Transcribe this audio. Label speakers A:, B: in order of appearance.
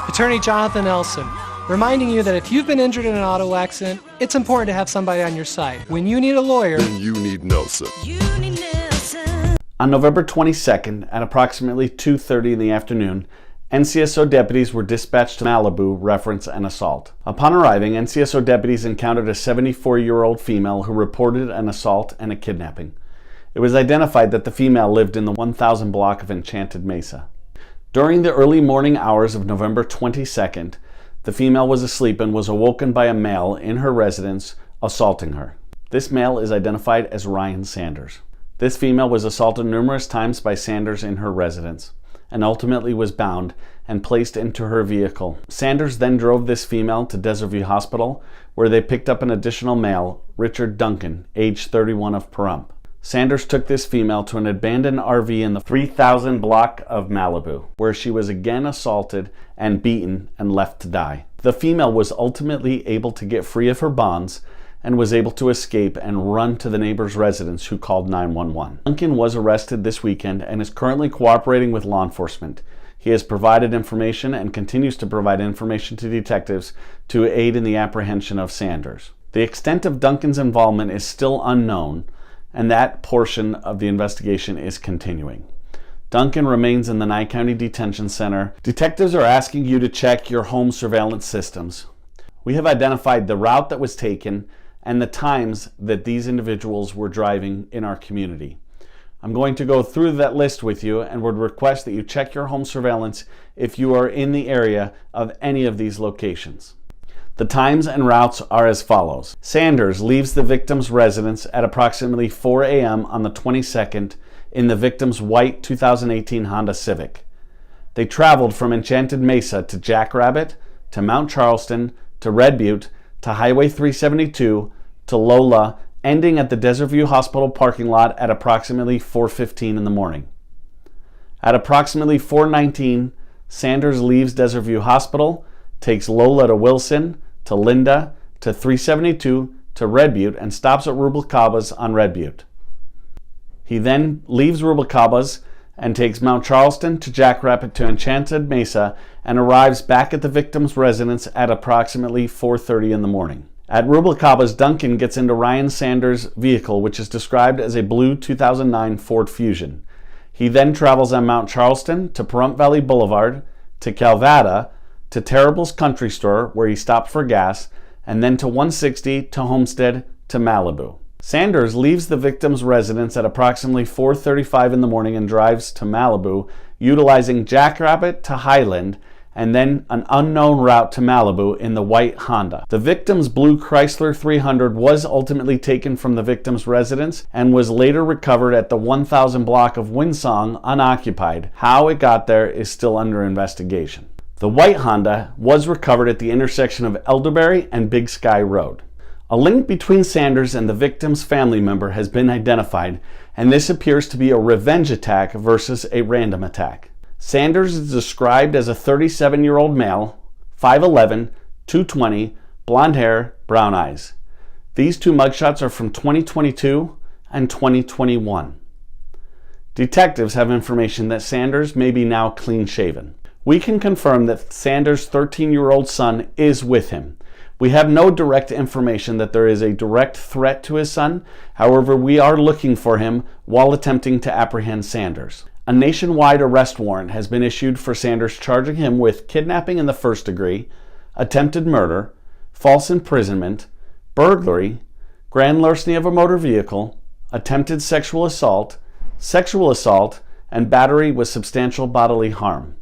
A: Attorney Jonathan Elson, reminding you that if you've been injured in an auto accident, it's important to have somebody on your side. When you need a lawyer,
B: you need Nelson.
C: On November 22nd, at approximately 2:30 in the afternoon, NCSO deputies were dispatched to Malibu, reference an assault. Upon arriving, NCSO deputies encountered a 74-year-old female who reported an assault and a kidnapping. It was identified that the female lived in the 1000 block of Enchanted Mesa. During the early morning hours of November 22nd, the female was asleep and was awoken by a male in her residence assaulting her. This male is identified as Ryan Sanders. This female was assaulted numerous times by Sanders in her residence and ultimately was bound and placed into her vehicle. Sanders then drove this female to Desert View Hospital, where they picked up an additional male, Richard Duncan, age 31 of Pahrump. Sanders took this female to an abandoned RV in the 3000 block of Malibu, where she was again assaulted and beaten and left to die. The female was ultimately able to get free of her bonds and was able to escape and run to the neighbor's residence, who called 911. Duncan was arrested this weekend and is currently cooperating with law enforcement. He has provided information and continues to provide information to detectives to aid in the apprehension of Sanders. The extent of Duncan's involvement is still unknown, and that portion of the investigation is continuing. Duncan remains in the Nye County Detention Center. Detectives are asking you to check your home surveillance systems. We have identified the route that was taken and the times that these individuals were driving in our community. I'm going to go through that list with you and would request that you check your home surveillance if you are in the area of any of these locations. The times and routes are as follows. Sanders leaves the victim's residence at approximately 4 a.m. on the 22nd in the victim's white 2018 Honda Civic. They traveled from Enchanted Mesa to Jackrabbit, to Mount Charleston, to Red Butte, to Highway 372, to Lola, ending at the Desert View Hospital parking lot at approximately 4:15 in the morning. At approximately 4:19, Sanders leaves Desert View Hospital, takes Lola to Wilson, to Linda, to 372, to Red Butte, and stops at Rubalcaba's on Red Butte. He then leaves Rubalcaba's and takes Mount Charleston to Jackrabbit to Enchanted Mesa and arrives back at the victim's residence at approximately 4:30 in the morning. At Rubalcaba's, Duncan gets into Ryan Sanders' vehicle, which is described as a blue 2009 Ford Fusion. He then travels on Mount Charleston to Pahrump Valley Boulevard, to Calvada, to Terrible's Country Store, where he stopped for gas, and then to 160, to Homestead, to Malibu. Sanders leaves the victim's residence at approximately 4:35 in the morning and drives to Malibu, utilizing Jackrabbit to Highland, and then an unknown route to Malibu in the white Honda. The victim's blue Chrysler 300 was ultimately taken from the victim's residence and was later recovered at the 1000 block of Winsong unoccupied. How it got there is still under investigation. The white Honda was recovered at the intersection of Elderberry and Big Sky Road. A link between Sanders and the victim's family member has been identified, and this appears to be a revenge attack versus a random attack. Sanders is described as a 37-year-old male, 5'11", 220, blonde hair, brown eyes. These two mugshots are from 2022 and 2021. Detectives have information that Sanders may be now clean-shaven. We can confirm that Sanders' 13-year-old son is with him. We have no direct information that there is a direct threat to his son. However, we are looking for him while attempting to apprehend Sanders. A nationwide arrest warrant has been issued for Sanders, charging him with kidnapping in the first degree, attempted murder, false imprisonment, burglary, grand larceny of a motor vehicle, attempted sexual assault, and battery with substantial bodily harm.